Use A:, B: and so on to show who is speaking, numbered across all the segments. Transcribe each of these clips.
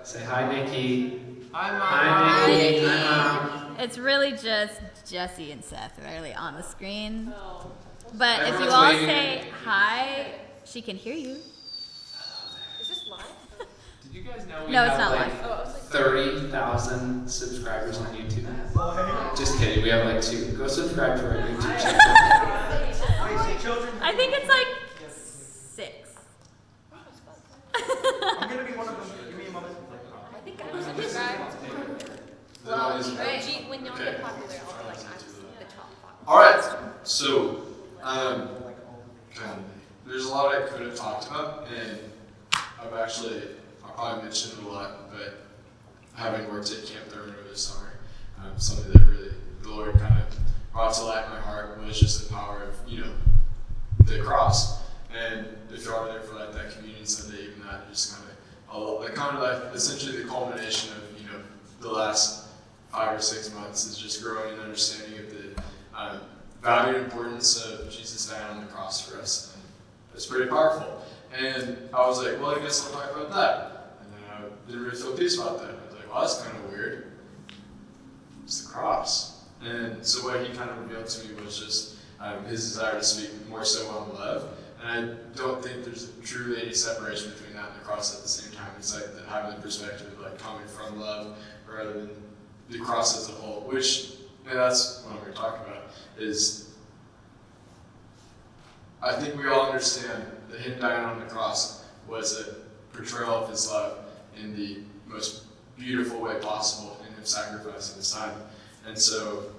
A: Say hi, Nikki.
B: Hi, Mom.
A: Hi, Nikki. Hi, Mom.
C: It's really just Jesse and Seth really on the screen. But if you
A: Everyone's
C: all
A: waiting.
C: say hi, she can hear you.
D: Is this live?
A: Did you guys know we
C: No, it's
A: have
C: not
A: like
C: live.
A: 30,000 subscribers on YouTube? Just kidding, we have like 2. Go subscribe to our YouTube channel.
C: I think it's like 6.
B: I'm gonna be one of them. Give me a moment.
D: I think I was subscribed. Well, when y'all get popular, I'll be like, I'm the top popular.
E: All right, so there's a lot I could have talked about, and I'll probably mentioned it a lot, but having worked at Camp Thurman over the summer, something that really the Lord kind of brought to light in my heart was just the power of, the cross. And if you are there for like that communion Sunday, even that, just kind of like essentially the culmination of, the last 5 or 6 months is just growing an understanding of the value and importance of Jesus dying on the cross for us. And it's pretty powerful. And I was like, well, I guess I'll talk about that. And then I didn't really feel peace about that. I was like, well, that's kind of weird. It's the cross. And so what he kind of revealed to me was just his desire to speak more so on love. And I don't think there's truly any separation between that and the cross at the same time. It's like having the perspective of like coming from love rather than the cross as a whole, and that's what I'm going to talk about, is I think we all understand that him dying on the cross was a portrayal of his love in the most beautiful way possible, in him sacrificing his time. And so,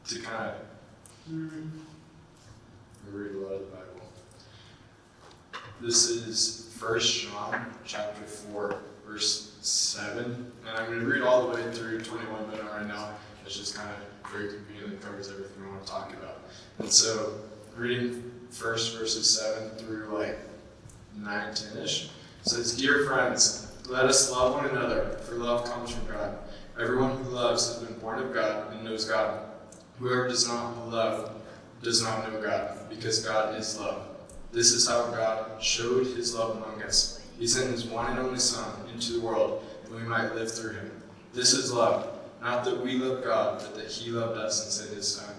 E: to kind of read a lot of the Bible. This is 1 John chapter 4, verse 7. And I'm going to read all the way through 21, but not right now. It's just kind of very conveniently covers everything I want to talk about. And so, reading first verses 7 through like 9, 10-ish, says, "Dear friends, let us love one another, for love comes from God. Everyone who loves has been born of God and knows God. Whoever does not love does not know God, because God is love. This is how God showed his love among us. He sent his one and only Son into the world, that we might live through him. This is love, not that we love God, but that he loved us and sent his Son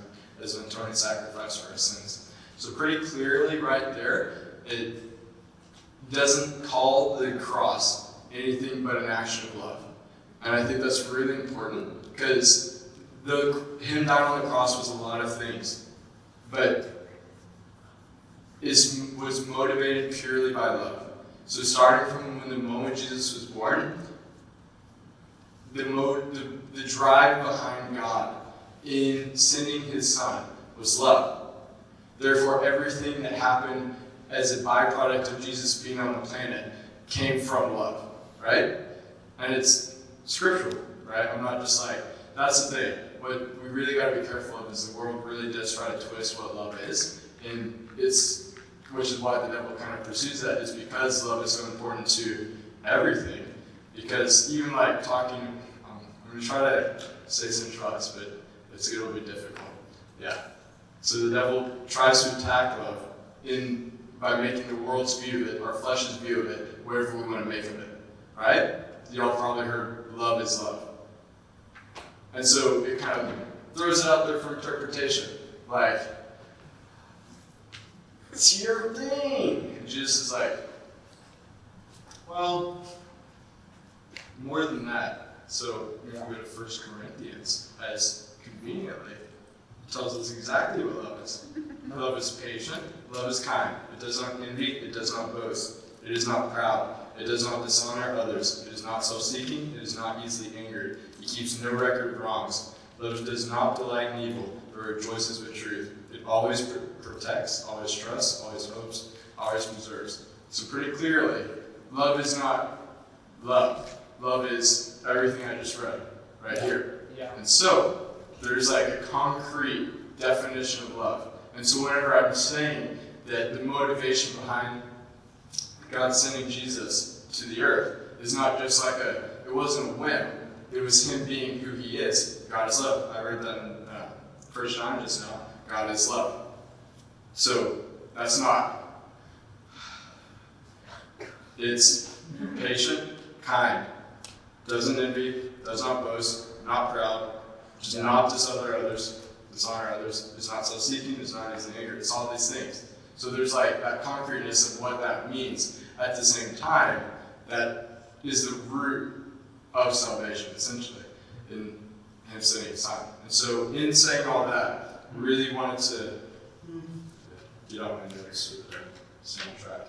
E: as an atoning sacrifice for our sins." So pretty clearly right there, it doesn't call the cross anything but an action of love. And I think that's really important, because him dying on the cross was a lot of things, but it was motivated purely by love. So starting from when the moment Jesus was born, the drive behind God in sending his Son was love. Therefore, everything that happened as a byproduct of Jesus being on the planet came from love, right? And it's scriptural, right? I'm not just like, that's the thing. What we really got to be careful of is the world really does try to twist what love is, and which is why the devil kind of pursues that, is because love is so important to everything. Because even like talking, I'm going to try to say centralized, but it'll be difficult. Yeah. So the devil tries to attack love by making the world's view of it, our flesh's view of it, whatever we want to make of it. Right? Y'all probably heard love is love. And so it kind of throws it out there for interpretation. Like, it's your thing. And Jesus is like, well, more than that. So we go to 1 Corinthians, as conveniently tells us exactly what love is. Love is patient. Love is kind. It does not envy. It does not boast. It is not proud. It does not dishonor others. It is not self-seeking. It is not easily angered. It keeps no record of wrongs. Love does not delight in evil, but rejoices with truth. It always protects, always trusts, always hopes, always preserves. So pretty clearly, love is not love. Love is everything I just read right here.
B: Yeah.
E: And so there's like a concrete definition of love. And so whenever I'm saying that the motivation behind God sending Jesus to the earth is not just like it wasn't a whim. It was him being who he is. God is love. I read that in 1 John just now. God is love. So that's not. It's patient, kind, doesn't envy, does not boast, not proud, does not dishonor others, is not self-seeking, is not easily angered. It's all these things. So there's like that concreteness of what that means. At the same time, that is the root of salvation, essentially, in him sending his son. And so in saying all that, I really wanted to get on my notes so that I'm staying on track.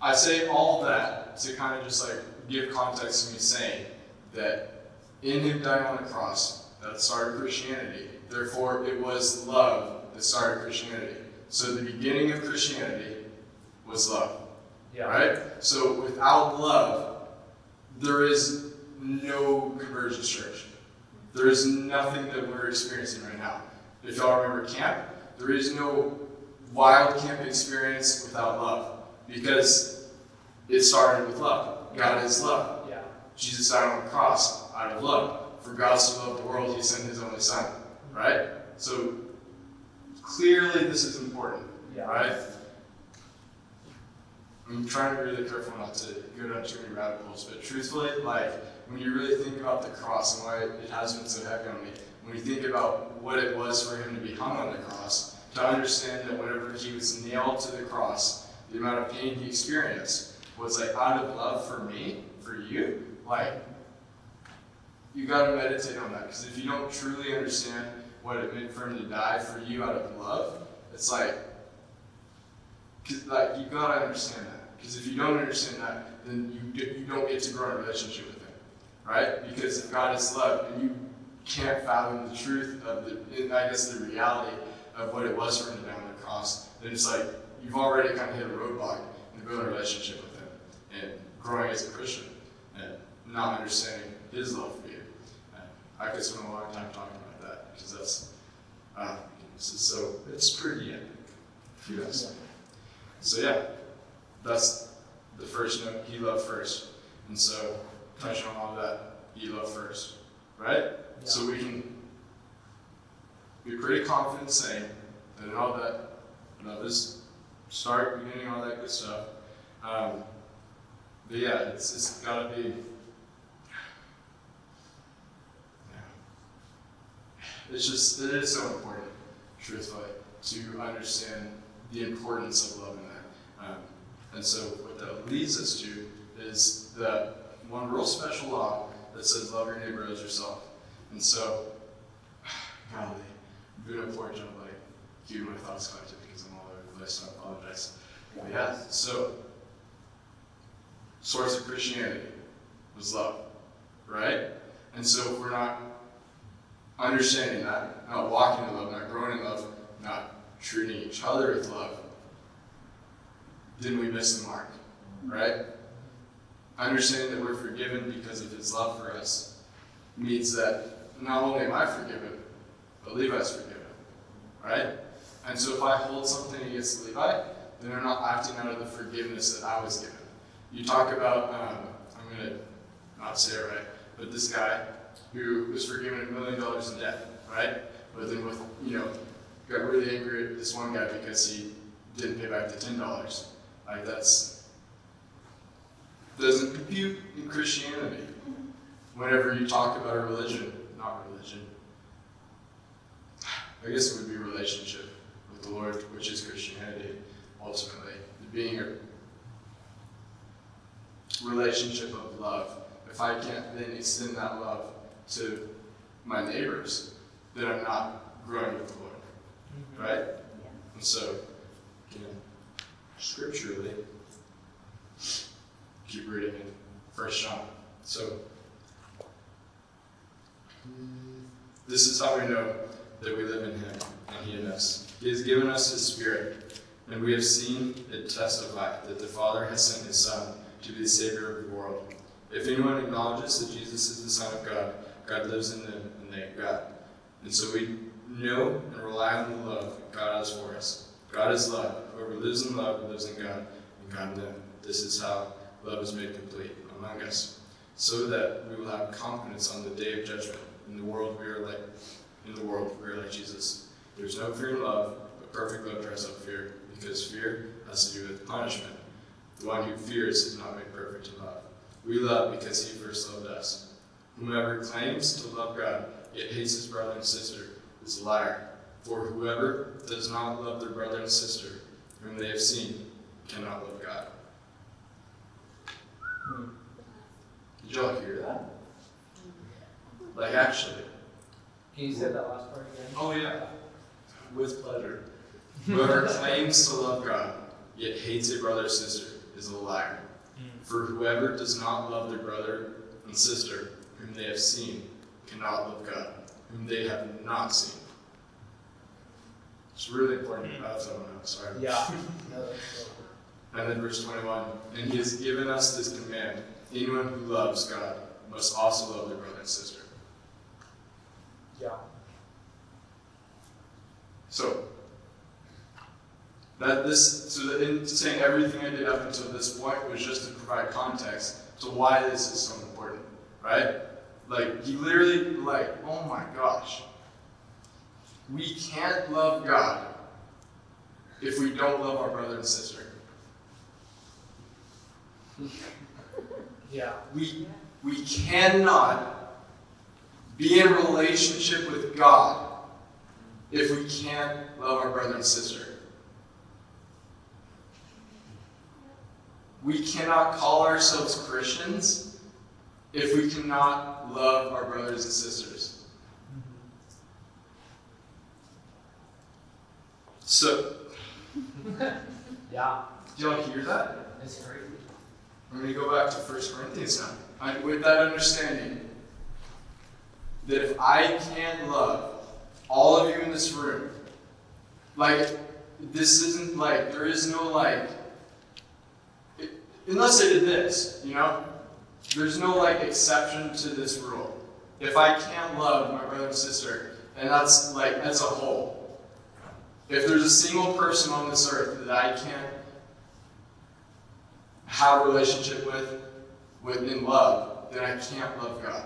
E: I say all that to kind of just like give context to me saying that in him dying on the cross, that started Christianity. Therefore, it was love that started Christianity. So the beginning of Christianity was love. Yeah. Right? So without love, there is no convergence church. There is nothing that we're experiencing right now. If y'all remember camp, there is no wild camp experience without love. Because it started with love. God is love. Yeah. Jesus died on the cross out of love. For God so loved the world, he sent his only son. Right? So clearly this is important. Yeah. Right? I'm trying to be really careful not to go down too many rabbit holes, but truthfully, like, when you really think about the cross and why it has been so heavy on me, when you think about what it was for him to be hung on the cross, to understand that whenever he was nailed to the cross, the amount of pain he experienced was like out of love for me, for you, like, you gotta meditate on that, because if you don't truly understand what it meant for him to die for you out of love, it's like you gotta understand that. Because if you don't understand that, then you don't get to grow in a relationship with him, right? Because if God is love, and you can't fathom the truth of the reality of what it was for him to die on the cross, then it's like you've already kind of hit a roadblock in building a relationship with him and growing as a Christian and not understanding his love for you. And I could spend a long time talking about that because it's pretty epic, if you ask me. So yeah, that's the first note, he loved first. And so, touching on all of that, he loved first, right? Yeah. So we can be pretty confident saying that in all that, this start, beginning, all that good stuff. But yeah, it's gotta be, it is so important, truthfully, to understand the importance of love in that. And so what that leads us to is that one real special law that says love your neighbor as yourself. And so, golly, I'm doing a poor job like keeping my thoughts collected because I'm all over the place, so I apologize. But yeah, so source of Christianity was love, right? And so if we're not understanding that, not walking in love, not growing in love, not treating each other with love, then we miss the mark, right? Understanding that we're forgiven because of his love for us means that not only am I forgiven, but Levi's forgiven, right? And so if I hold something against Levi, then I'm not acting out of the forgiveness that I was given. You talk about, I'm going to not say it right, but this guy who was forgiven $1 million in debt, right? But then got really angry at this one guy because he didn't pay back the $10. Like doesn't compute in Christianity. Whenever you talk about a religion, not religion, I guess it would be relationship with the Lord, which is Christianity, ultimately. Being a relationship of love. If I can't then extend that love to my neighbors, then I'm not growing with the Lord, right? Yeah. And so, scripturally, keep reading in 1 John. So, this is how we know that we live in him and he in us. He has given us his Spirit, and we have seen it testify that the Father has sent his Son to be the Savior of the world. If anyone acknowledges that Jesus is the Son of God, God lives in them and they in God. And so we know and rely on the love God has for us. God is love. Whoever lives in love lives in God, and God in them. This is how love is made complete among us, so that we will have confidence on the day of judgment. In the world we are like Jesus. There's no fear in love, but perfect love drives out fear, because fear has to do with punishment. The one who fears is not made perfect in love. We love because he first loved us. Whomever claims to love God, yet hates his brother and sister, is a liar. For whoever does not love their brother and sister, whom they have seen, cannot love God. Did y'all hear that? Like, actually.
B: Can you say that last part again?
E: Oh, yeah. With pleasure. Whoever claims to love God, yet hates a brother or sister, is a liar. For whoever does not love their brother and sister, whom they have seen, cannot love God, whom they have not seen. It's really important. Sorry.
B: Yeah.
E: And then verse 21, and he has given us this command: anyone who loves God must also love their brother and sister.
B: Yeah.
E: So, in saying everything I did up until this point was just to provide context to why this is so important, right? Like, he literally, oh my gosh. We can't love God if we don't love our brother and sister.
B: Yeah.
E: We cannot be in relationship with God if we can't love our brother and sister. We cannot call ourselves Christians if we cannot love our brothers and sisters. So,
B: Yeah.
E: do y'all hear that?
B: It's crazy.
E: I'm going to go back to 1 Corinthians now. With that understanding, that if I can't love all of you in this room, this isn't there is no unless I did this, there's no exception to this rule. If I can't love my brother and sister, and that's a whole. If there's a single person on this earth that I can't have a relationship with in love, then I can't love God.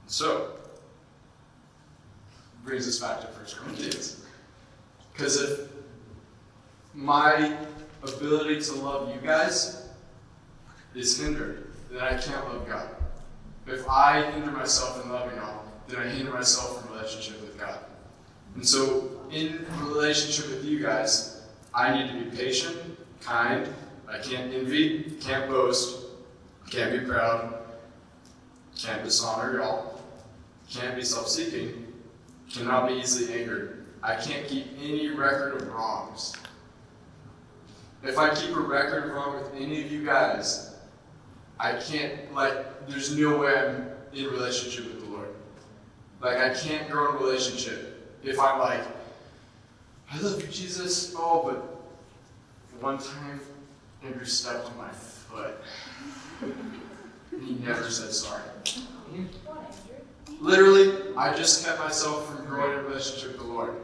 E: So, brings us back to 1 Corinthians. Because if my ability to love you guys is hindered, then I can't love God. If I hinder myself in loving y'all, then I hinder myself from relationship with God. And so, in relationship with you guys, I need to be patient, kind. I can't envy, can't boast, can't be proud, can't dishonor y'all, can't be self-seeking, cannot be easily angered. I can't keep any record of wrongs. If I keep a record of wrong with any of you guys, I can't, there's no way I'm in relationship with the Lord. I can't grow in a relationship if I'm I love you, Jesus. Oh, but one time, Andrew stepped on my foot. And he never said sorry. Literally, I just kept myself from growing in a relationship with the Lord.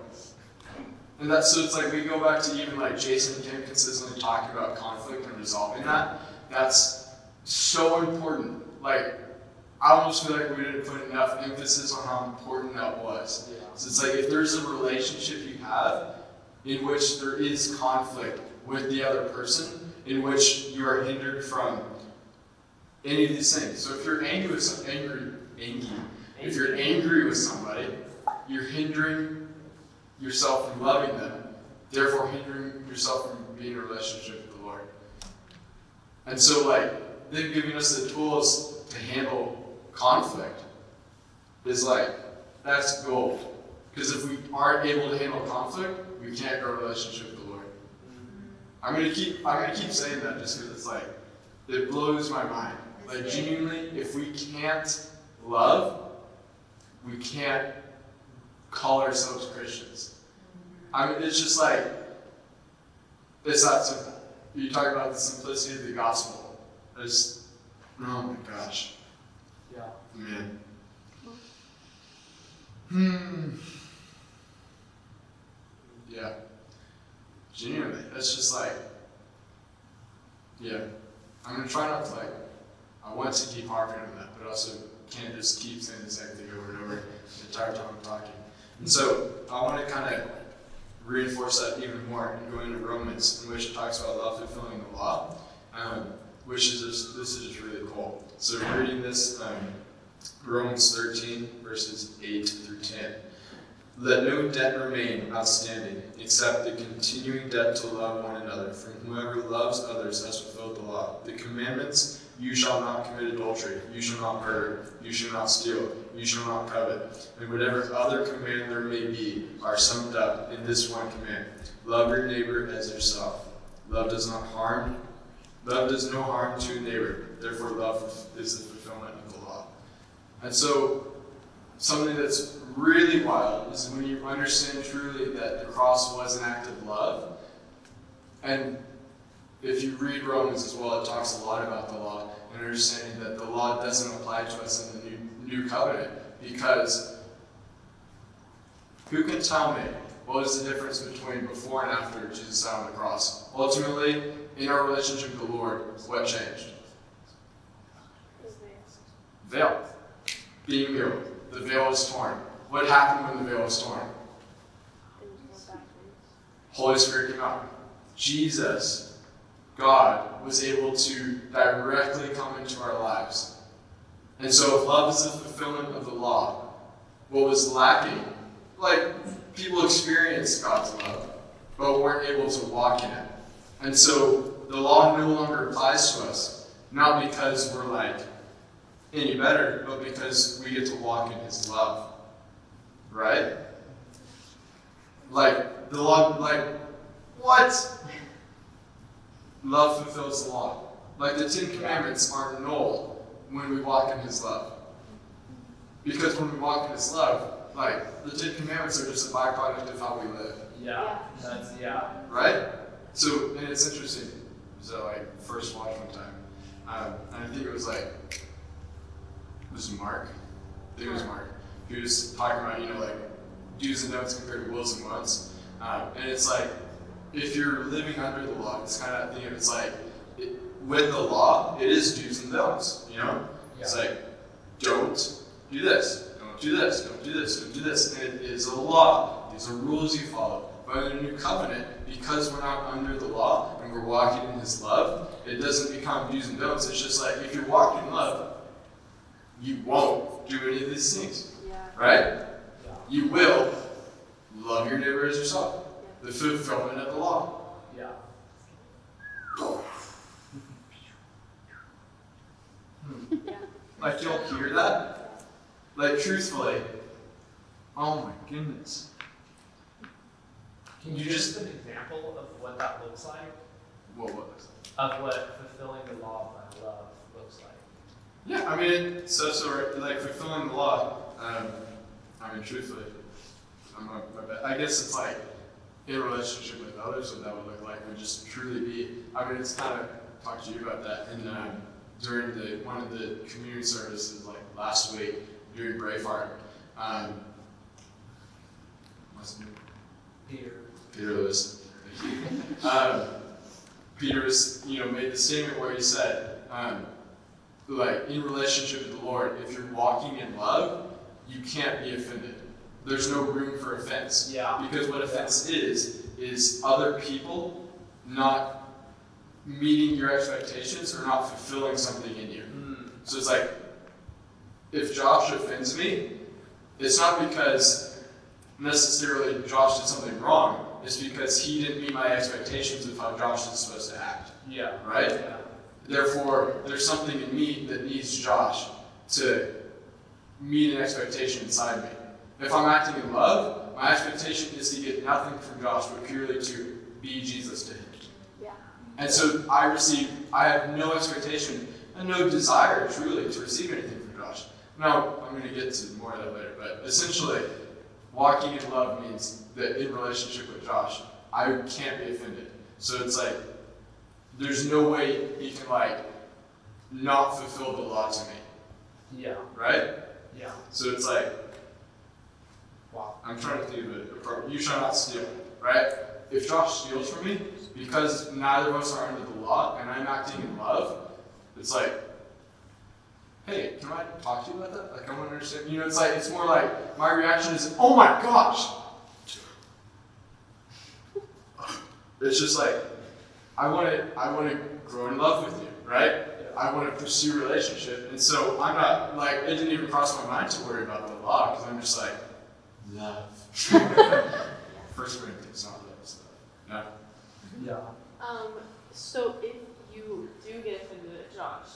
E: And so it's we go back to even Jason and Kim consistently talking about conflict and resolving that. That's so important. I almost feel we didn't put enough emphasis on how important that was.
B: Yeah.
E: So it's if there's a relationship you have in which there is conflict with the other person, in which you are hindered from any of these things. So if you're angry with somebody, you're hindering yourself from loving them, therefore hindering yourself from being in a relationship with the Lord. And so them giving us the tools to handle conflict is that's gold. Because if we aren't able to handle conflict, we can't grow a relationship with the Lord. I'm gonna keep saying that just because it's it blows my mind. Genuinely, if we can't love, we can't call ourselves Christians. It's just it's that simple. You talk about the simplicity of the gospel. Oh my gosh.
B: Yeah.
E: Man. Yeah. Genuinely, that's just yeah. I'm gonna try not to I want to keep harping on that, but also can't just keep saying the same thing over and over the entire time I'm talking. And so I want to kind of reinforce that even more and go into Romans, in which it talks about love fulfilling the law, which is this is just really cool. So reading this, Romans 13, verses 8 through 10. Let no debt remain outstanding, except the continuing debt to love one another. For whoever loves others has fulfilled the law. The commandments: you shall not commit adultery, you shall not murder, you shall not steal, you shall not covet, and whatever other command there may be are summed up in this one command: love your neighbor as yourself. Love does no harm to a neighbor. Therefore, love is the fulfillment of the law. And so, something that's really wild is when you understand truly that the cross was an act of love. And if you read Romans as well, it talks a lot about the law and understanding that the law doesn't apply to us in the new covenant, because who can tell me what is the difference between before and after Jesus died on the cross? Ultimately, in our relationship with the Lord, what changed? Veil. Being healed. The veil was torn. What happened when the veil was torn? Holy Spirit came out. Jesus, God, was able to directly come into our lives. And so if love is the fulfillment of the law, what was lacking, like people experienced God's love, but weren't able to walk in it. And so the law no longer applies to us, not because we're like any better, but because we get to walk in His love. Right? Like, the law, like, what? Love fulfills the law. Like, the 10 Commandments are null when we walk in His love. Because when we walk in His love, like, the 10 Commandments are just a byproduct of how we live.
B: Yeah, that's, yeah.
E: Right? So, and it's interesting. So, like, first watch one time. And I think it was like, was it Mark? I think it was Mark. He was talking about, like, do's and don'ts compared to wills and wants. And it's like, if you're living under the law, it's kind of that thing of, it's like, with the law, it is do's and don'ts, Yeah. It's like, don't do this, don't do this, don't do this, don't do this. And it is a law. These are rules you follow. But in a new covenant, because we're not under the law and we're walking in His love, it doesn't become do's and don'ts. It's just like, if you're walking in love, you won't do any of these things. Right? Yeah. You will love your neighbor as yourself. The fulfillment of the law.
B: Yeah.
E: Like, you'll hear that? Like, truthfully, oh my goodness.
B: Can you just an example of what that looks like?
E: What looks like?
B: Of what fulfilling the law by love looks like.
E: Yeah, I mean, so like fulfilling the law. I mean, truthfully, I guess it's like in relationship with others, what that would look like would just truly be. I mean, it's kind of talked to you about that, and during one of the community services like last week during Braveheart, what's his name? Peter Lewis. Peter was, made the statement where he said, like, in relationship with the Lord, if you're walking in love, you can't be offended. There's no room for offense.
B: Yeah.
E: Because what offense is other people not meeting your expectations or not fulfilling something in you. So it's like, if Josh offends me, it's not because necessarily Josh did something wrong. It's because he didn't meet my expectations of how Josh is supposed to act.
B: Yeah.
E: Right?
B: Yeah.
E: Therefore, there's something in me that needs Josh to meet an expectation inside me. If I'm acting in love, my expectation is to get nothing from Josh, but purely to be Jesus to him.
D: Yeah.
E: And so I have no expectation and no desire, truly, to receive anything from Josh. Now, I'm going to get to more of that later, but essentially, walking in love means that in relationship with Josh, I can't be offended. So it's like, there's no way he can, like, not fulfill the law to me.
B: Yeah.
E: Right?
B: Yeah.
E: So it's like,
B: wow.
E: I'm trying to think of it. You shall not steal, right? If Josh steals from me, because neither of us are under the law, and I'm acting in love, it's like, hey, can I talk to you about that? Like, I want to understand. It's like, it's more like, my reaction is, oh my gosh! it's just like, I want to grow in love with you, right? I want to pursue a relationship. And so I'm not, like, it didn't even cross my mind to worry about the law, because I'm just like, love. First Corinthians, not love stuff. No?
B: Yeah.
F: So if you do get offended at Josh,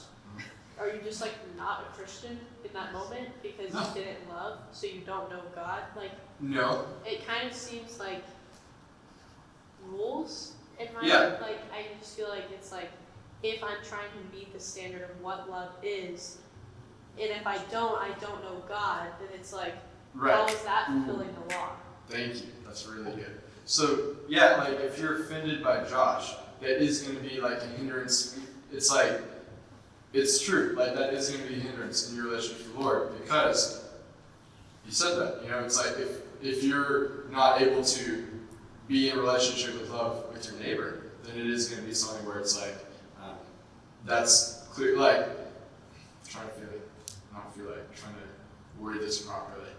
F: are you just like not a Christian in that moment because
E: No.
F: you didn't love, so you don't know God? Like,
E: No.
F: it kind of seems like rules in my
E: Yeah.
F: like I just feel like it's like if I'm trying to meet the standard of what love is, and if I don't know God, then it's like how is that fulfilling the law?
E: Thank you. That's really good. So, yeah, like, if you're offended by Josh, that is going to be, like, a hindrance. It's like, it's true. Like, that is going to be a hindrance in your relationship with the Lord, because he said that. You know, it's like, if you're not able to be in a relationship with love with your neighbor, then it is going to be something where it's like, that's clear. Like, I'm trying to trying to word this properly.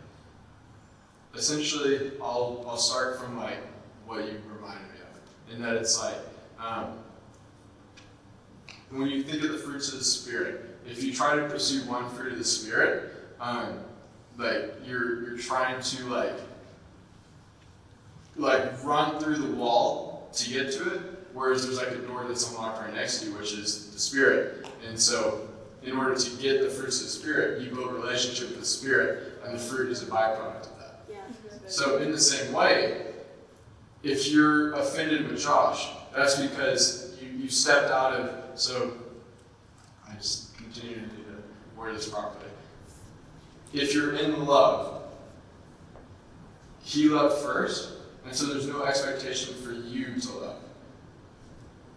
E: Essentially, I'll start from like what you reminded me of, in that it's like, when you think of the fruits of the Spirit, if you try to pursue one fruit of the Spirit, like you're trying to like run through the wall to get to it, whereas there's like a door that's unlocked right next to you, which is the Spirit. And so, in order to get the fruits of the Spirit, you build a relationship with the Spirit, and the fruit is a byproduct of that.
F: Yeah.
E: So in the same way, if you're offended with Josh, that's because you stepped out of, so I just continue to need to word this properly. If you're in love, he loved first, and so there's no expectation for you to love.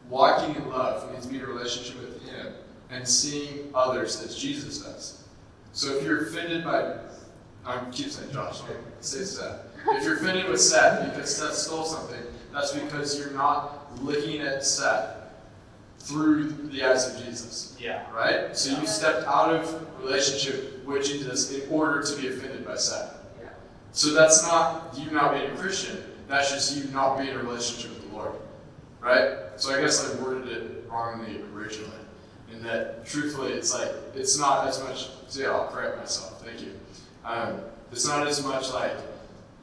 E: Walking in love means being in a relationship with him and seeing others as Jesus does. So if you're offended by, I keep saying Josh, okay, say Seth. If you're offended with Seth because Seth stole something, that's because you're not looking at Seth through the eyes of Jesus.
B: Yeah.
E: Right? So you stepped out of relationship with Jesus in order to be offended by Seth.
F: Yeah.
E: So that's not you not being a Christian, that's just you not being in a relationship with the Lord. Right? So I guess I worded it wrongly originally. In that, truthfully, it's like, it's not as much, so yeah, I'll correct myself, thank you. It's not as much like,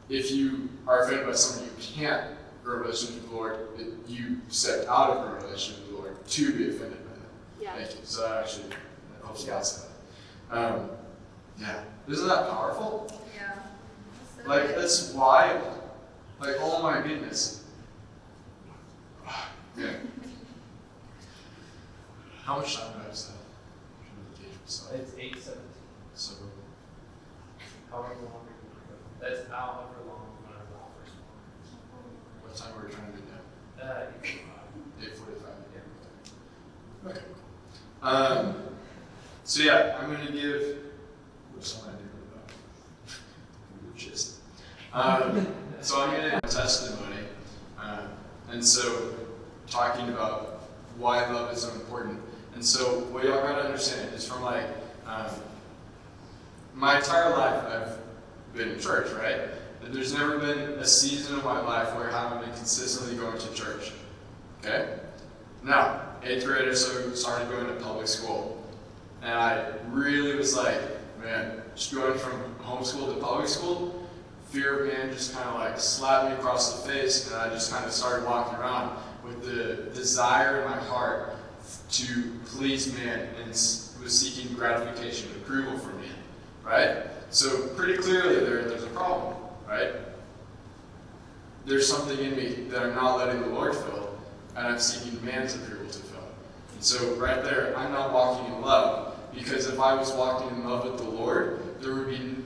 E: if you are offended by someone you can't grow a relationship with the Lord, you stepped out of a relationship with the Lord to be offended by them.
F: Yeah.
E: Thank you. So that actually helps lots of that. Yeah. Isn't that powerful?
C: Yeah.
E: Like, that's wild. Like, oh my goodness. Yeah. How much time do I have left?
B: It's 8:17.
E: So,
B: However long we can go. That's however long whenever the first one.
E: what time are we trying to do now? 8:45.
B: Yeah.
E: Okay. So yeah, I'm going to give. What's on my gist? So I'm going to give a testimony, and so talking about why love is so important. And so what y'all got to understand is from like my entire life I've been in church, right? And there's never been a season of my life where I haven't been consistently going to church. Okay? Now, 8th grade or so, started going to public school. And I really was like, man, just going from homeschool to public school, fear of man just kind of like slapped me across the face, and I just kind of started walking around with the desire in my heart to please man and was seeking gratification and approval from man, right? So pretty clearly there's a problem, right? There's something in me that I'm not letting the Lord fill, and I'm seeking man's approval to fill. And so right there, I'm not walking in love, because if I was walking in love with the Lord, there would be,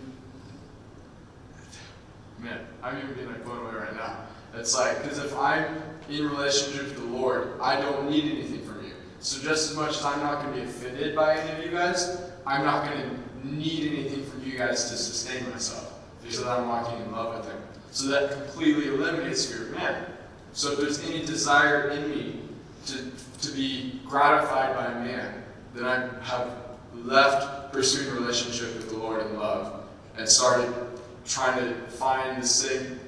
E: man, I'm even being like blown away right now. It's like, because if I'm in relationship with the Lord, I don't need anything from you. So just as much as I'm not going to be offended by any of you guys, I'm not going to need anything from you guys to sustain myself, because I'm walking in love with him. So that completely eliminates fear of man. So if there's any desire in me to be gratified by a man, then I have left pursuing a relationship with the Lord in love and started trying to find the same,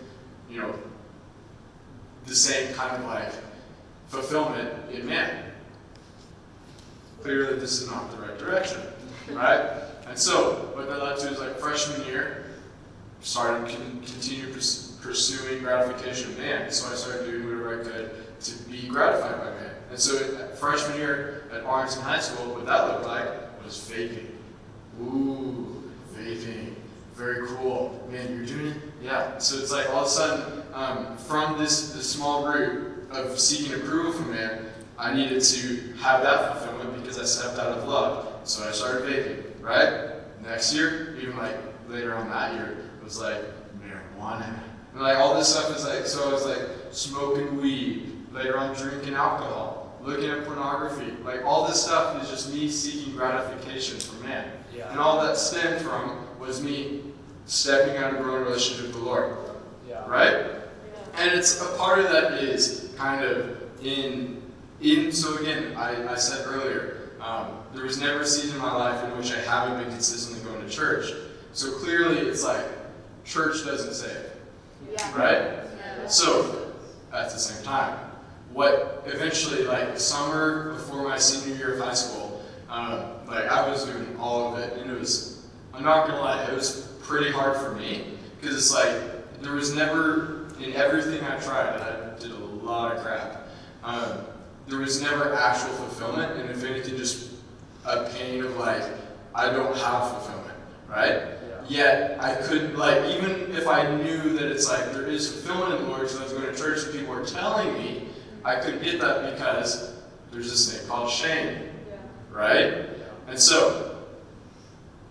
E: the same kind of like fulfillment in man. Clearly this is not the right direction, right? And so what that led to is like freshman year, started continue pursuing gratification of man. So I started doing whatever I could to be gratified by man. And so freshman year at Arlington High School, what that looked like was vaping. Ooh, vaping. Very cool. Man, you're doing it? Yeah. So it's like all of a sudden, from this small group of seeking approval from man, I needed to have that fulfillment because I stepped out of love. So I started vaping, right? Next year, even like later on that year, it was like marijuana. And like all this stuff is like, so I was like smoking weed, later on drinking alcohol, looking at pornography. Like all this stuff is just me seeking gratification from man.
B: Yeah.
E: And all that stemmed from was me stepping out of a growing relationship with the Lord.
B: Yeah.
E: Right? Yeah. And it's a part of that is kind of so again, I said earlier, there was never a season in my life in which I haven't been consistently going to church. So clearly it's like, church doesn't save. Yeah. Right? Yeah. So, at the same time, what eventually, like summer before my senior year of high school, like I was doing all of it, and it was, I'm not gonna lie, it was pretty hard for me, because it's like, there was never, in everything I tried, and I did a lot of crap, there was never actual fulfillment, and if anything, just a pain of like, I don't have fulfillment, right? Yeah. Yet, I couldn't, like, even if I knew that it's like, there is fulfillment in the Lord, so I was going to church and people were telling me, I couldn't get that because there's this thing called shame, right? Yeah. And so,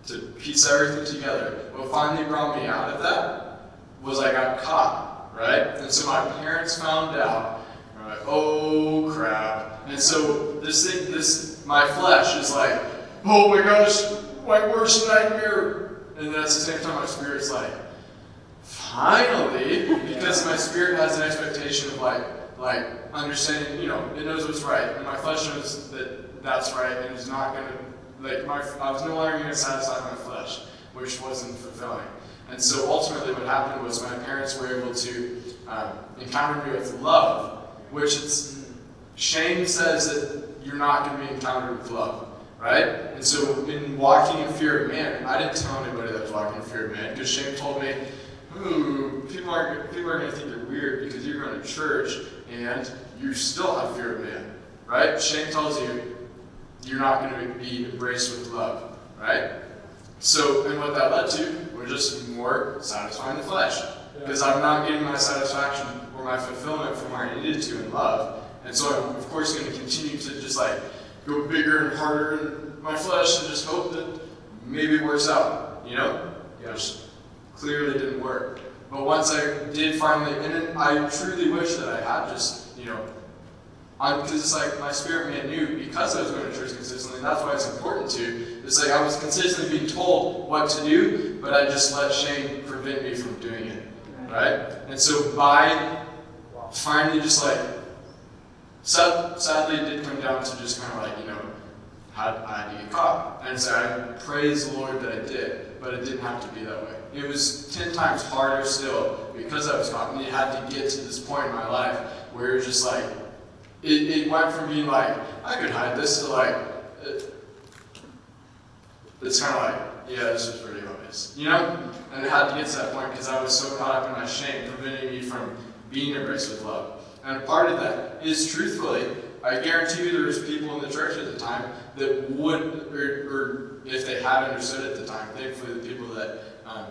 E: to piece everything together, what finally brought me out of that was I got caught, right? And so my parents found out, like, oh crap. And so my flesh is like, oh my gosh, my worst nightmare. And then at the same time, my spirit's like, finally, because my spirit has an expectation of like understanding, you know, it knows what's right. And my flesh knows that that's right and is not going to, like, I was no longer going to satisfy my flesh, which wasn't fulfilling. And so ultimately what happened was my parents were able to encounter me with love, which shame says that you're not going to be encountered with love, right? And so in walking in fear of man, I didn't tell anybody that I was walking in fear of man, because shame told me, people are going to think you're weird because you're going to church and you still have fear of man, right? Shame tells you you're not going to be embraced with love, right? So, and what that led to was just more satisfying the flesh, because I'm not getting my satisfaction or my fulfillment from where I needed to in love. And so I'm, of course, going to continue to just like go bigger and harder in my flesh and just hope that maybe it works out, you know? Which clearly didn't work. But once I did finally, and then I truly wish that I had just, you know, because it's like my spirit man knew, because I was going to church consistently, that's why it's important to. It's like I was consistently being told what to do, but I just let shame prevent me from doing it, right? And so by finally just like, sadly it did come down to just kind of like, you know, I had to get caught. And so I praise the Lord that I did, but it didn't have to be that way. It was 10 times harder still because I was caught, and it had to get to this point in my life where it was just like, it went from being like, I could hide this, to like, it's kind of like, yeah, this is pretty obvious, you know? And it had to get to that point because I was so caught up in my shame, preventing me from being embraced with love. And part of that is, truthfully, I guarantee you there was people in the church at the time that would, or if they had understood at the time, thankfully the people that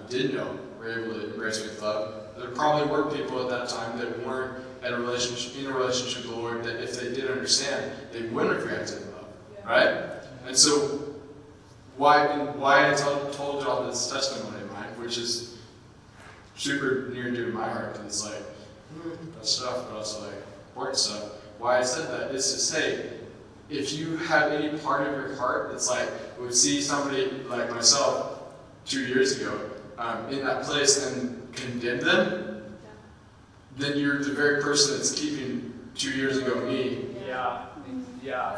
E: did know were able to embrace me with love. There probably were people at that time that weren't in a relationship with the Lord, that if they did understand, they wouldn't have reacted in love, right? And so, why I told y'all this testimony of mine, which is super near and dear to my heart, because it's like, that stuff, but also like important stuff. Why I said that is to say, if you have any part of your heart that's like, would see somebody like myself 2 years ago in that place and condemn them, then you're the very person that's keeping 2 years ago me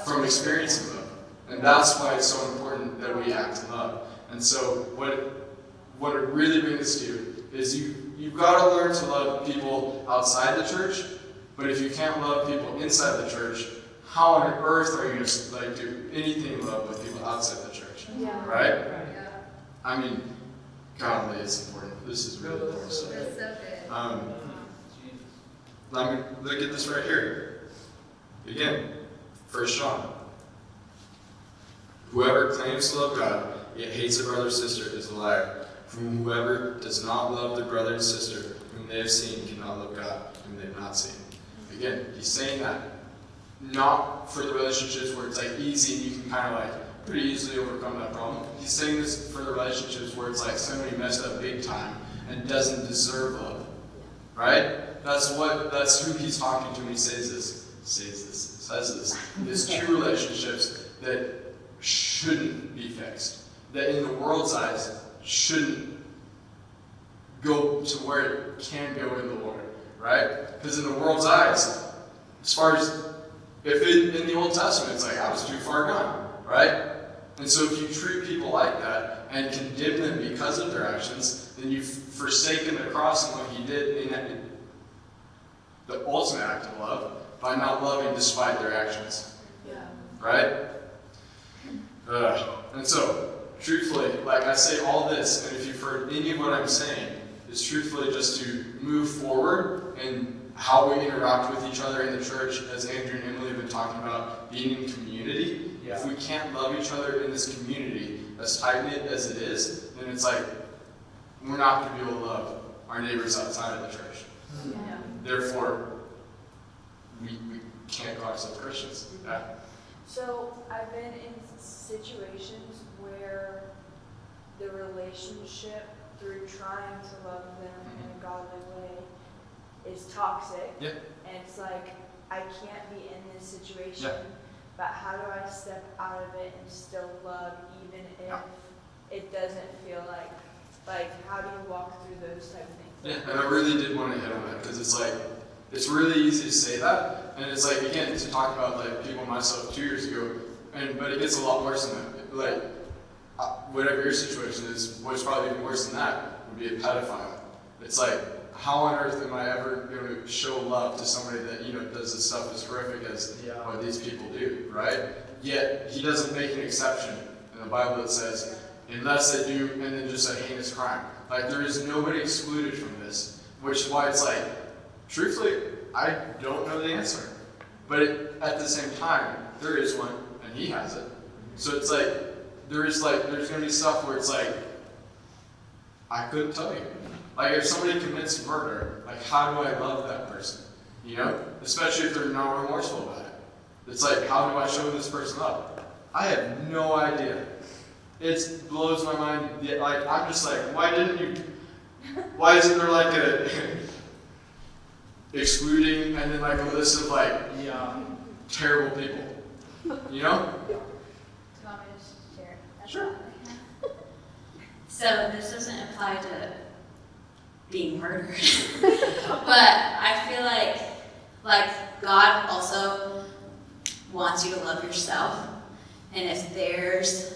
E: from experiencing love. And that's why it's so important that we act in love. And so what it really brings to you is you've got to learn to love people outside the church, But if you can't love people inside the church, how on earth are you going to like do anything love with people outside the church?
F: Yeah.
E: Right?
C: Yeah.
E: I mean, godly is important. This is really important stuff.
C: That's so good.
E: Look at this right here. Again, 1 John. Whoever claims to love God, yet hates a brother or sister, is a liar. For whoever does not love their brother and sister, whom they have seen, cannot love God, whom they have not seen. Again, he's saying that not for the relationships where it's like easy and you can kind of like pretty easily overcome that problem. He's saying this for the relationships where it's like somebody messed up big time and doesn't deserve love. Right? That's who he's talking to when he says this. It's true relationships that shouldn't be fixed. That in the world's eyes shouldn't go to where it can go in the Lord. Right? Because in the world's eyes, as far as if in the Old Testament, it's like I was too far gone. Right? And so if you treat people like that and condemn them because of their actions, then you've forsaken the cross and what he did in the ultimate act of love by not loving despite their actions.
F: Yeah.
E: Right? And so, truthfully, like I say all this, and if you've heard any of what I'm saying, is truthfully just to move forward in how we interact with each other in the church, as Andrew and Emily have been talking about, being in community. Yeah. If we can't love each other in this community, as tight-knit as it is, then it's like we're not going to be able to love our neighbors outside of the church.
F: Yeah.
E: Therefore, we can't go ourselves Christians. Yeah.
G: So I've been in situations where the relationship, through trying to love them in a godly way, is toxic.
E: Yeah.
G: And it's like, I can't be in this situation,
E: Yeah.
G: but how do I step out of it and still love, even if it doesn't feel like how do you walk through those type of things?
E: Yeah, and I really did want to hit on that, because it's like, it's really easy to say that, and it's like, again, to talk about like people myself 2 years ago, but it gets a lot worse than that. Like, whatever your situation is, what's probably even worse than that would be a pedophile. It's like, how on earth am I ever going to show love to somebody that, does this stuff as horrific as what these people do, right? Yet, he doesn't make an exception in the Bible that says, unless they do, and then just a heinous crime. Like, there is nobody excluded from this, which is why it's like, truthfully, I don't know the answer. But at the same time, there is one, and he has it. So it's like, there's going to be stuff where it's like, I couldn't tell you. Like, if somebody commits murder, like, how do I love that person? Especially if they're not remorseful about it. It's like, how do I show this person love? I have no idea. It blows my mind. Like, I'm just like, why isn't there like a excluding and then like a list of like terrible people?
C: Do you want me to share?
E: Sure.
H: So this doesn't apply to being murdered, but I feel like God also wants you to love yourself, and if there's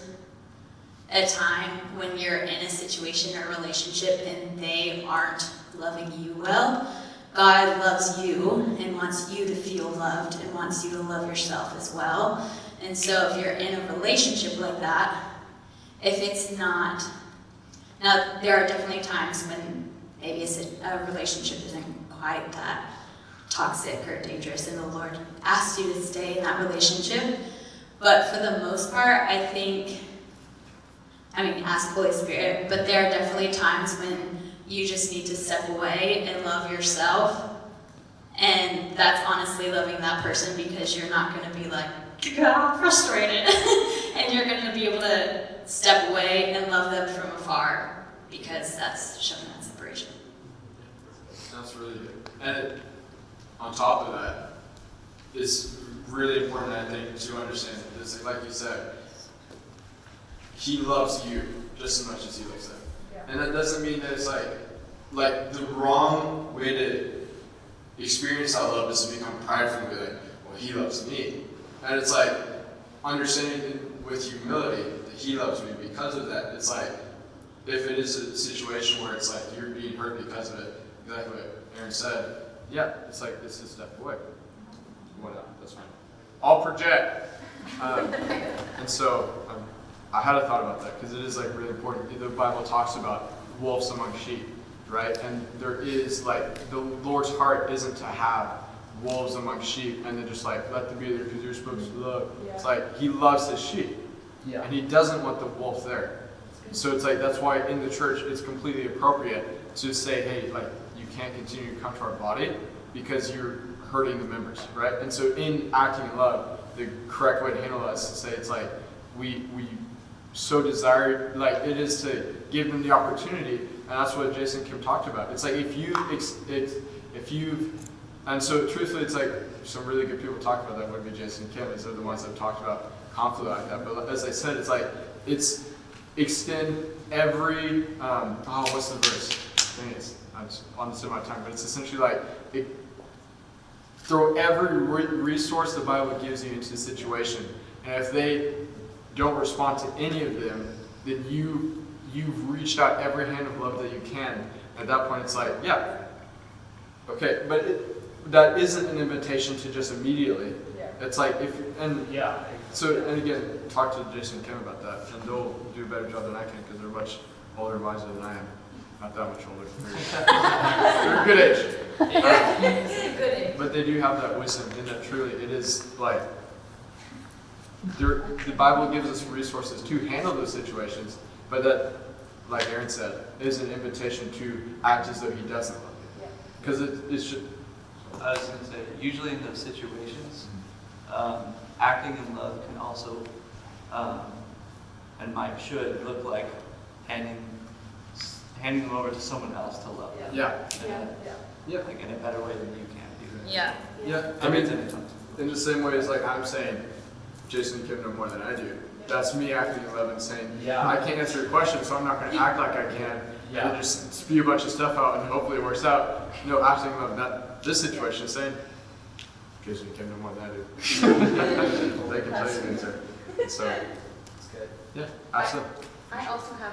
H: a time when you're in a situation or relationship and they aren't loving you well, God loves you and wants you to feel loved and wants you to love yourself as well. And so if you're in a relationship like that, if it's not, now there are definitely times when maybe a relationship isn't quite that toxic or dangerous and the Lord asks you to stay in that relationship. But for the most part, ask Holy Spirit, but there are definitely times when you just need to step away and love yourself. And that's honestly loving that person, because you're not going to be like, frustrated. And you're going to be able to step away and love them from afar, because that's showing that separation.
E: That's really good. And on top of that, it's really important, I think, to understand this. Like you said, he loves you just as much as he loves them. Yeah. And that doesn't mean that it's like the wrong way to experience that love is to become prideful and be like, well, he loves me. And it's like understanding with humility that he loves me because of that. It's like, if it is a situation where it's like you're being hurt because of it, exactly what Aaron said, yeah, it's like, it's a step away. Whatever, that's fine. I'll project. And so, I had a thought about that, because it is like really important. The Bible talks about wolves among sheep, right? And there is like, the Lord's heart isn't to have wolves among sheep and then just like, let them be there because you're supposed to love. Yeah. It's like, he loves his sheep. Yeah. And he doesn't want the wolf there. So it's like, that's why in the church, it's completely appropriate to say, hey, like, you can't continue to come to our body because you're hurting the members, right? And so in acting in love, the correct way to handle that is to say, it's like, we so desire, like, it is to give them the opportunity, and that's what Jason and Kim talked about. It's like, if you've, and so truthfully, it's like, some really good people talk about that would be Jason and Kim, they're the ones that have talked about conflict like that. But as I said, it's like, it's extend every, what's the verse? Dang it, I'm on this in my time, but it's essentially like, throw every resource the Bible gives you into the situation, and if they don't respond to any of them, then you've reached out every hand of love that you can. At that point, it's like, yeah, okay, but that isn't an invitation to just immediately. Yeah. It's like So again, talk to Jason and Kim about that, and they'll do a better job than I can because they're much older and wiser than I am. Not that much older. They're a good age.
G: Good age.
E: But they do have that wisdom, and that truly it is like. The Bible gives us resources to handle those situations, but that, like Aaron said, is an invitation to act as though he doesn't love you. Because it should.
I: I was going to say, usually in those situations, acting in love can also, and should look like handing them over to someone else to love them.
E: Yeah.
I: Like in a better way than you can do.
C: Yeah.
E: Yeah. I mean, in the same way as like I'm saying, Jason and Kim know more than I do. That's me acting in love and saying, I can't answer your question, so I'm not going to act like I can. Yeah. And just spew a bunch of stuff out and hopefully it works out. No, acting in love in this situation, saying, Jason and Kim know more than I do. They can tell you the answer. So,
B: that's good.
E: Yeah, absolutely.
D: I also have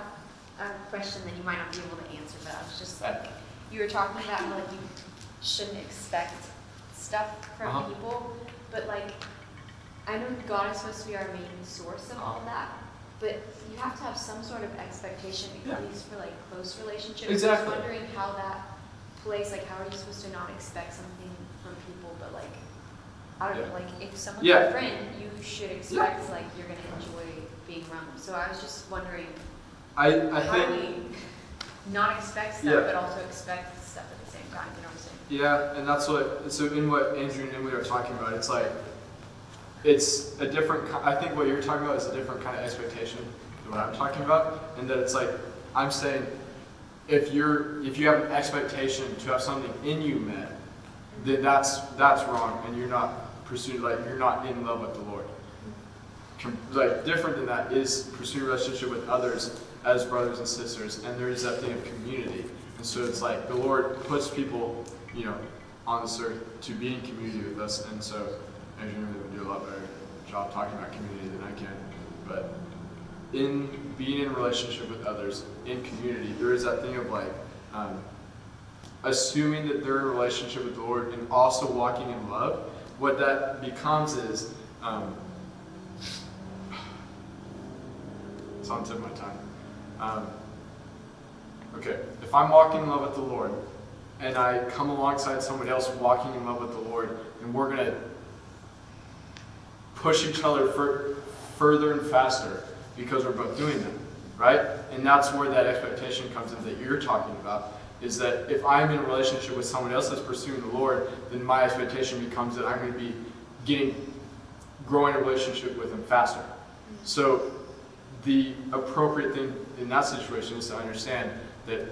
D: a question that you might not be able to answer, but I was just like, you were talking about how like you shouldn't expect stuff from people, but like, I know God is supposed to be our main source of all of that, but you have to have some sort of expectation, at least for like close relationships.
E: Exactly.
D: I was wondering how that plays, like how are you supposed to not expect something from people, but like, I don't know, like if someone's your friend, you should expect like you're going to enjoy being around them. So I was just wondering, how do we not expect stuff, but also expect stuff at the same time, you know what I'm saying?
E: Yeah, and that's what, so in what Andrew and Emily are talking about, it's like, it's a different, I think what you're talking about is a different kind of expectation than what I'm talking about, and that it's like, I'm saying, if you have an expectation to have something in you met, then that's wrong, and you're not pursuing, like, you're not in love with the Lord. Like, different than that is pursuing a relationship with others as brothers and sisters, and there is that thing of community, and so it's like, the Lord puts people, you know, on this earth to be in community with us, and so, Andrew would do a lot better job talking about community than I can, but in being in a relationship with others, in community, there is that thing of like, assuming that they're in a relationship with the Lord and also walking in love. What that becomes is, it's on the tip of my tongue. Okay, if I'm walking in love with the Lord, and I come alongside somebody else walking in love with the Lord, and we're going to push each other further and faster because we're both doing them, right? And that's where that expectation comes in that you're talking about, is that if I'm in a relationship with someone else that's pursuing the Lord, then my expectation becomes that I'm going to be growing a relationship with them faster. So the appropriate thing in that situation is to understand that,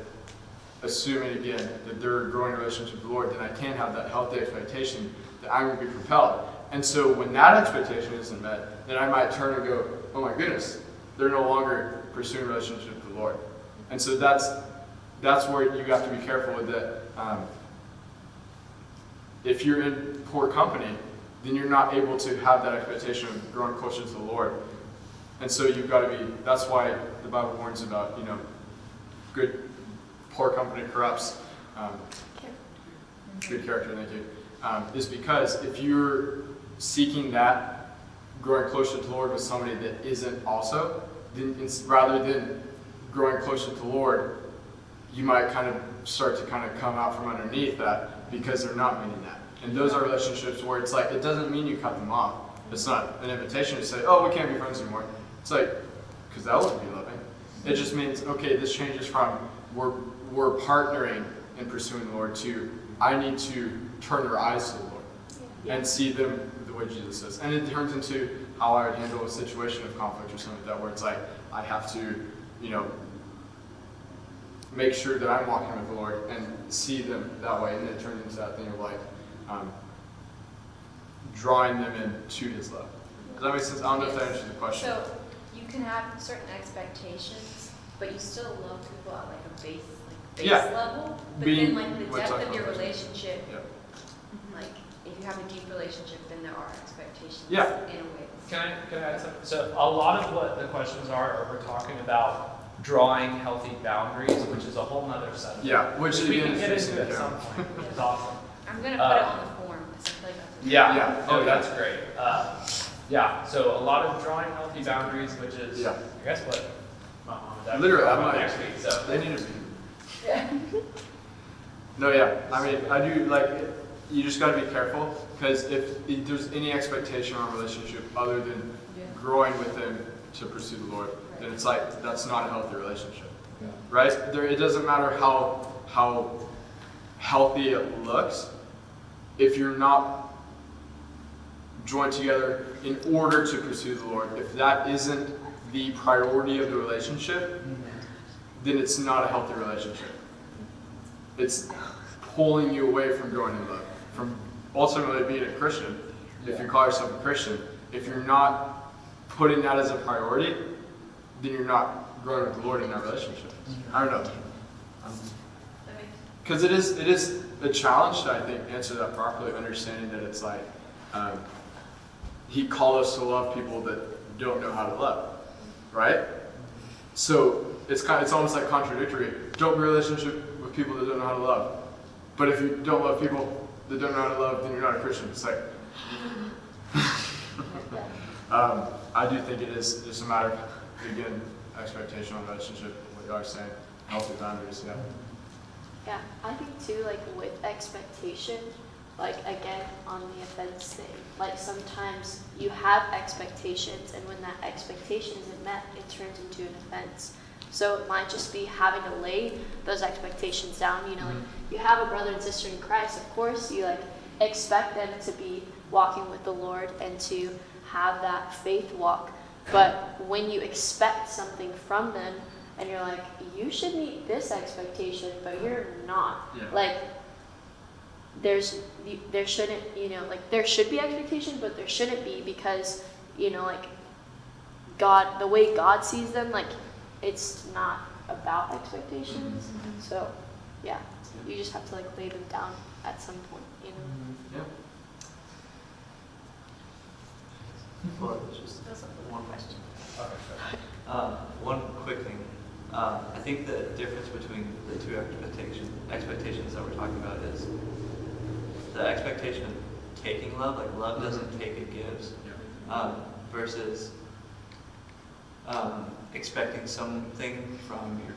E: assuming again that they're growing a relationship with the Lord, then I can have that healthy expectation that I'm going to be propelled. And so when that expectation isn't met, then I might turn and go, oh my goodness, they're no longer pursuing a relationship with the Lord. And so that's where you have to be careful with that. If you're in poor company, then you're not able to have that expectation of growing closer to the Lord. And so you've got to be, that's why the Bible warns about, you know, poor company corrupts. good character, thank you, is because if you're seeking that, growing closer to the Lord with somebody that isn't also, then rather than growing closer to the Lord, you might kind of start to kind of come out from underneath that because they're not meaning that. And those are relationships where it's like, it doesn't mean you cut them off. It's not an invitation to say, oh, we can't be friends anymore. It's like, because that wouldn't be loving. It just means, okay, this changes from we're partnering in pursuing the Lord to I need to turn their eyes to the Lord and see them the way Jesus says. And it turns into how I would handle a situation of conflict or something like that, where it's like I have to, make sure that I'm walking with the Lord and see them that way. And then it turns into that thing of like drawing them into His love. Does that make sense? I don't know if that answers the question.
D: So you can have certain expectations, but you still love people at like a base level. But then like the depth of your relationship, like if you have a deep relationship, then there are expectations in a way.
B: Can I add something? So a lot of what the questions are we're talking about drawing healthy boundaries, which is a whole nother set.
E: Which
B: we can get into at some point. It's awesome.
D: I'm gonna put it on the form because I feel like that's
B: Oh, that's great. So a lot of drawing healthy boundaries, which is I guess what my mom and dad
E: literally
B: about next week. So
E: they need to be. No, I mean, I do like. You just got to be careful because if there's any expectation on a relationship other than growing with them to pursue the Lord, then it's like that's not a healthy relationship, right? It doesn't matter how healthy it looks if you're not joined together in order to pursue the Lord. If that isn't the priority of the relationship, then it's not a healthy relationship. It's pulling you away from growing in love, from ultimately being a Christian. If you call yourself a Christian, if you're not putting that as a priority, then you're not growing with the Lord in that relationship. I don't know. Because it is a challenge to, I think, answer that properly, understanding that it's like He called us to love people that don't know how to love, right? So it's almost like contradictory. Don't be in a relationship with people that don't know how to love. But if you don't love people that don't know how to love, then you're not a Christian. It's like, I do think it is just a matter of, again, expectation on relationship, what you are saying, healthy boundaries,
F: Yeah, I think too, like with expectation, like again, on the offense thing, like sometimes you have expectations and when that expectation isn't met, it turns into an offense. So it might just be having to lay those expectations down, like you have a brother and sister in Christ, of course you like expect them to be walking with the Lord and to have that faith walk. But when you expect something from them and you're like, you should meet this expectation, but you're not. Like there shouldn't, there should be expectation, but there shouldn't be because, like God, the way God sees them, like it's not about expectations. So you just have to like lay them down at some point,
H: That's one question.
I: One quick thing. I think the difference between the two expectations that we're talking about is the expectation of taking love, like love doesn't take, it gives, versus expecting something from your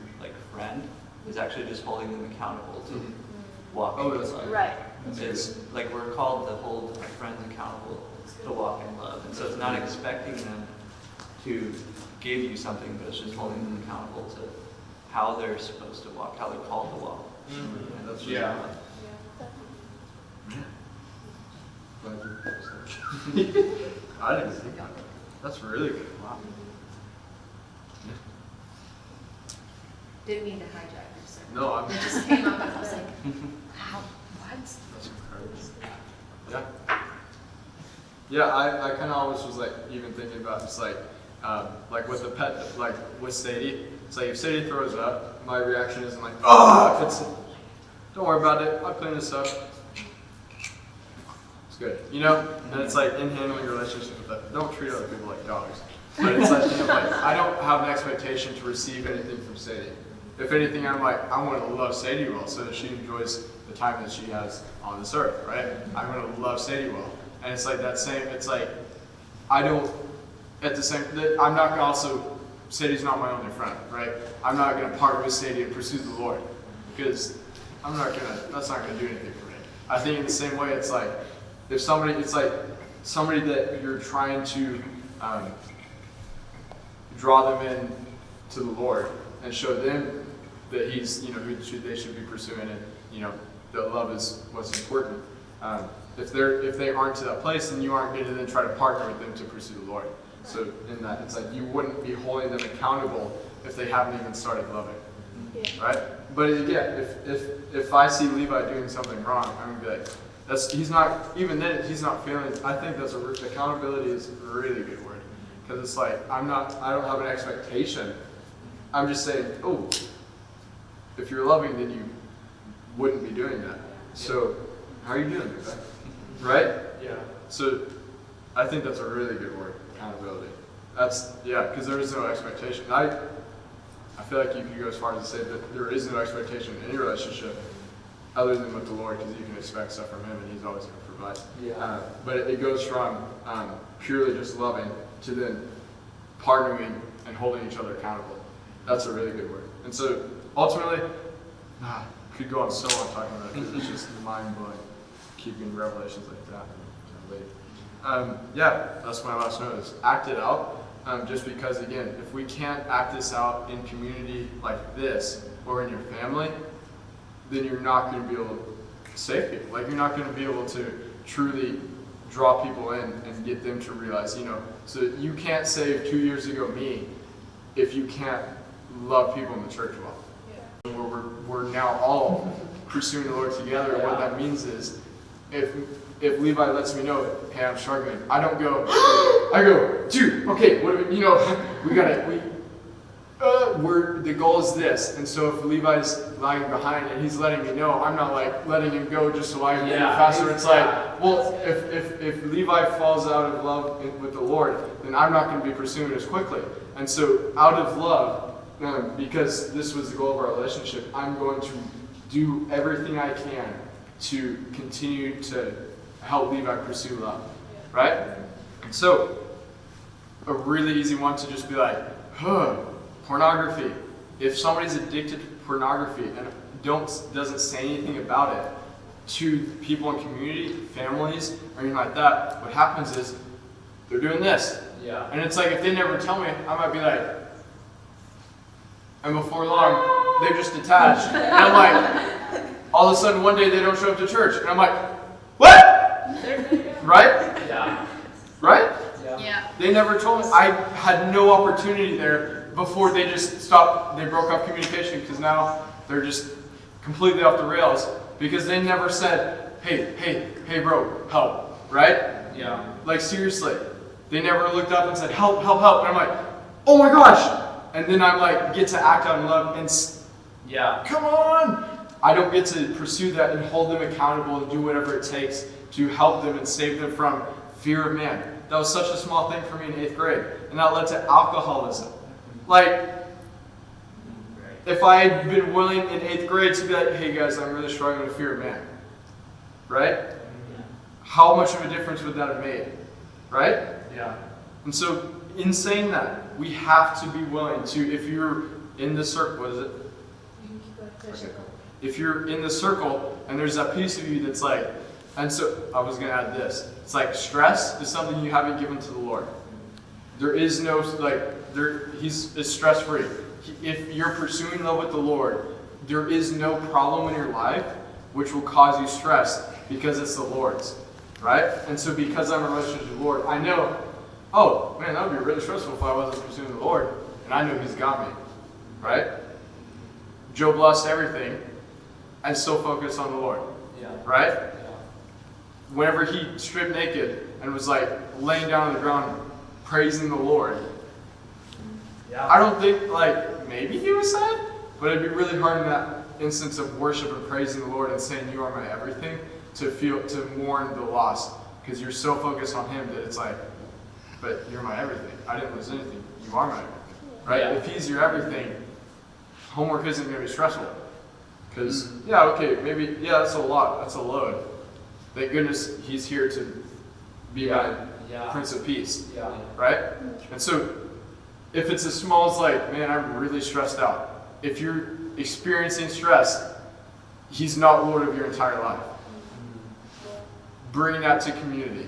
I: friend is actually just holding them accountable to walking in love.
F: Right.
I: It's like we're called to hold our friends accountable to walk in love, and so it's not expecting them to give you something, but it's just holding them accountable to how they're supposed to walk, how they're called to walk.
E: That's I didn't think on it. That's really good. Wow.
D: Didn't mean to hijack this.
E: No,
D: It just came up and I was like, how? What?
E: That's incredible. Yeah, I kind of always was like even thinking about just like with the pet, like with Sadie. It's like if Sadie throws up, my reaction isn't like, don't worry about it, I'll clean this up. It's good, And it's like in handling your relationship with that, don't treat other people like dogs. But it's like, I don't have an expectation to receive anything from Sadie. if anything, I'm like, I want to love Sadie well so that she enjoys the time that she has on this earth, right? I want to love Sadie well. And it's like that same, it's like, I don't, at the same, I'm not gonna also, Sadie's not my only friend, right? I'm not going to partner with Sadie and pursue the Lord, because that's not going to do anything for me. I think in the same way, it's like, if somebody, it's like somebody that you're trying to draw them in to the Lord and show them that He's, who they should be pursuing, and that love is what's important. If they aren't to that place, then you aren't going to then try to partner with them to pursue the Lord. So in that, it's like you wouldn't be holding them accountable if they haven't even started loving, right? But again, if I see Levi doing something wrong, I'm gonna be like, he's not feeling. I think accountability is a really good word, because it's like I don't have an expectation. I'm just saying, oh, if you're loving, then you wouldn't be doing that. So how are you doing with that, right?
B: Yeah.
E: So I think that's a really good word. Accountability. Because there is no expectation. I feel like you could go as far as to say that there is no expectation in any relationship other than with the Lord, because you can expect stuff from Him and He's always going to provide.
B: Yeah.
E: But it goes from purely just loving to then partnering and holding each other accountable. That's a really good word. And so ultimately, could go on so long talking about it, because it's just mind-blowing keeping revelations like that. That's my last note, is act it out. Just because, again, if we can't act this out in community like this or in your family, then you're not going to be able to save people. Like, you're not going to be able to truly draw people in and get them to realize, so you can't save 2 years ago me if you can't love people in the church well. Yeah. We're now all pursuing the Lord together, and what that means is, if Levi lets me know, hey, I'm struggling, I don't go, I go, dude, okay, the goal is this. And so if Levi's lagging behind and he's letting me know, I'm not like letting him go just so I can move faster. It's like, well, if Levi falls out of love with the Lord, then I'm not going to be pursuing as quickly. And so out of love, because this was the goal of our relationship, I'm going to do everything I can to continue to help Levi pursue love, right? So, a really easy one to just be like, pornography. If somebody's addicted to pornography and doesn't say anything about it to people in community, families, or anything like that, what happens is they're doing this.
B: Yeah.
E: And it's like, if they never tell me, I might be like, and before long, they're just detached. And I'm like, all of a sudden one day they don't show up to church. And I'm like, what? Right?
B: Yeah.
E: Right?
C: Yeah.
E: They never told me. I had no opportunity there before they just stopped. They broke off communication, because now they're just completely off the rails, because they never said, hey bro, help. Right?
B: Yeah.
E: Like, seriously. They never looked up and said, help. And I'm like, oh my gosh. And then I'm like, get to act out in love and come on. I don't get to pursue that and hold them accountable and do whatever it takes to help them and save them from fear of man. That was such a small thing for me in 8th grade. And that led to alcoholism. Like, if I had been willing in 8th grade to be like, hey guys, I'm really struggling with fear of man. Right? How much of a difference would that have made? Right?
B: Yeah.
E: And so, in saying that, we have to be willing to, if you're in the circle, what is it? If you're in the circle and there's that piece of you that's like, and so I was going to add this. It's like stress is something you haven't given to the Lord. There is no, He's stress-free. If you're pursuing love with the Lord, there is no problem in your life which will cause you stress, because it's the Lord's. Right? And so because I'm in a relationship with the Lord, I know, oh man, that would be really stressful if I wasn't pursuing the Lord. And I know He's got me. Right? Job lost everything and still focused on the Lord.
B: Yeah.
E: Right?
B: Yeah.
E: Whenever he stripped naked and was like laying down on the ground praising the Lord, I don't think, like, maybe he was sad, but it'd be really hard in that instance of worship and praising the Lord and saying, you are my everything, to mourn the loss, because you're so focused on Him that it's like, but you're my everything. I didn't lose anything. You are my everything. Right?
B: Yeah.
E: If He's your everything,
J: homework isn't going to be stressful. Because, yeah, okay, maybe, yeah, that's a lot. That's a load. Thank goodness he's here to be my Prince of Peace.
B: Yeah.
J: Right? And so, if it's as small as like, man, I'm really stressed out. If you're experiencing stress, he's not Lord of your entire life. Bring that to community.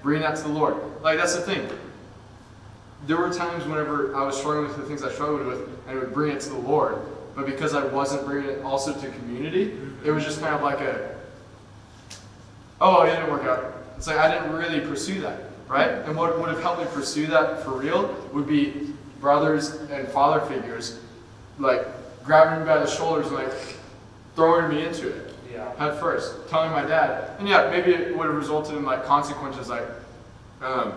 J: Bring that to the Lord. Like, that's the thing. There were times whenever I was struggling with the things I struggled with, and I would bring it to the Lord. But because I wasn't bringing it also to community, it was just kind of like oh, it didn't work out. It's like I didn't really pursue that, right? And what would have helped me pursue that for real would be brothers and father figures, like grabbing me by the shoulders and like throwing me into it. Head first, telling my dad, and yeah, maybe it would have resulted in like consequences, like I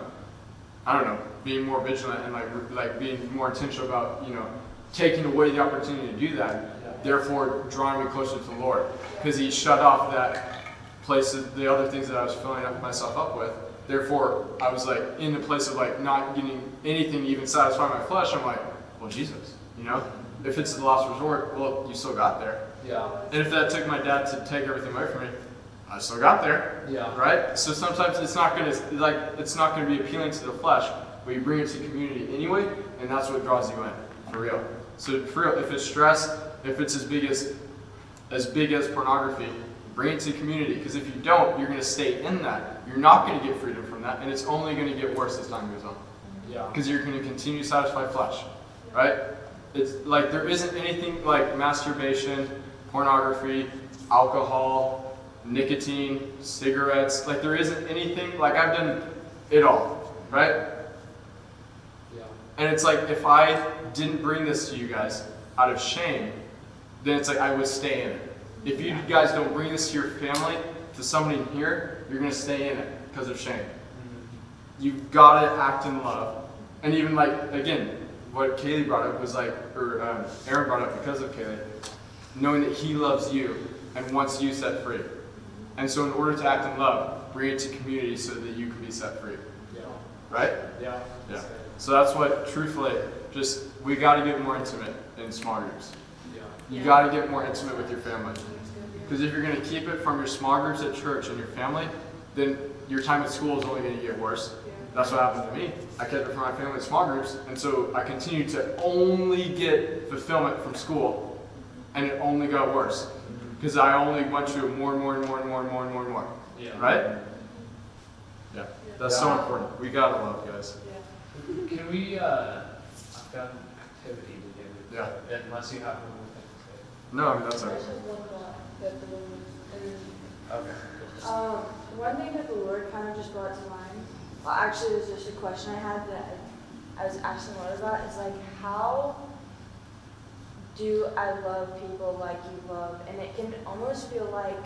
J: don't know, being more vigilant and like being more intentional about taking away the opportunity to do that. Therefore, drawing me closer to the Lord, because He shut off that place of the other things that I was filling up myself up with. Therefore, I was like in the place of like not getting anything to even satisfy my flesh. I'm like, well, Jesus, if it's the last resort, well, you still got there.
B: Yeah.
J: And if that took my dad to take everything away from me, I still got there.
B: Yeah.
J: Right? So sometimes it's not gonna be appealing to the flesh, but you bring it to community anyway, and that's what draws you in, for real. So for real, if it's stress, if it's as big as pornography, bring it to community. Because if you don't, you're gonna stay in that. You're not gonna get freedom from that, and it's only gonna get worse as time goes on.
B: Yeah.
J: Because you're gonna continue to satisfy flesh. Right? It's like there isn't anything like masturbation, pornography, alcohol, nicotine, cigarettes. Like there isn't anything, like I've done it all, right?
B: Yeah.
J: And it's like if I didn't bring this to you guys out of shame, then it's like I would stay in it. If you guys don't bring this to your family, to somebody in here, you're going to stay in it because of shame. You've got to act in love. And even like, again, what Kaylee brought up was like, or Aaron brought up because of Kaylee, knowing that He loves you and wants you set free. And so in order to act in love, bring it to community so that you can be set free.
B: Yeah.
J: Right?
B: Yeah.
J: Yeah. So that's what, truthfully, we got to get more intimate in small groups.
B: Yeah.
J: You got to get more intimate with your family. Because if you're going to keep it from your small groups at church and your family, then your time at school is only going to get worse. That's what happened to me. I kept it from my family in small groups, and so I continued to only get fulfillment from school, and it only got worse. Because I only went to more and more and more and more and more and more and more.
B: Yeah.
J: Right? Yeah. That's so important. We got to love, guys.
B: Can we, I've got an activity to do.
J: Yeah.
B: Unless you have one more thing to say.
J: No, I mean, that's all right.
B: Okay.
G: One thing that the Lord kind of just brought to mind, well, actually it was just a question I had that I was asking Lord about, is like, how do I love people like you love? And it can almost feel like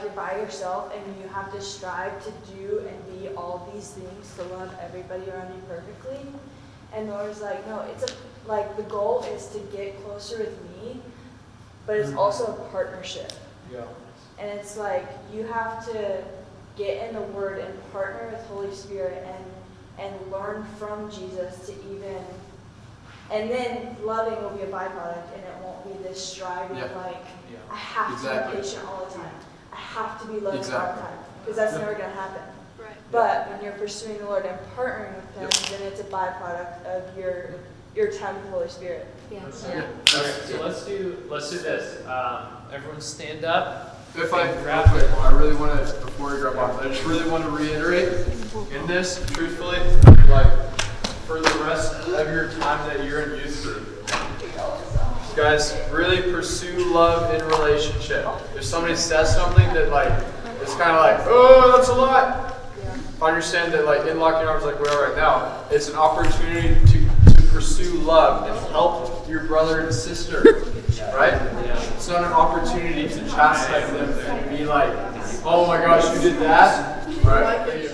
G: you're by yourself and you have to strive to do and be all these things to love everybody around you perfectly. And Lord's like, no, the goal is to get closer with me, but it's also a partnership.
B: Yeah.
G: And it's like you have to get in the Word and partner with Holy Spirit and learn from Jesus to even, and then loving will be a byproduct, and it won't be this striving I have to be patient all the time. I have to be loving all the time, because that's never going to happen.
F: Right.
G: But when you're pursuing the Lord and partnering with Him, then it's a byproduct of your time with the Holy Spirit.
F: Yeah.
B: Okay, so let's do this. Everyone stand up.
J: If I really want to, before we grab off, I just really want to reiterate in this, truthfully, like for the rest of your time that you're in youth group, guys, really pursue love in relationship. If somebody says something that like it's kind of like, oh, that's a lot, understand that like in Lock Your Arms like we are right now, it's an opportunity to pursue love and help your brother and sister, right? It's not an opportunity to chastise them and be like, oh my gosh, you did that, right?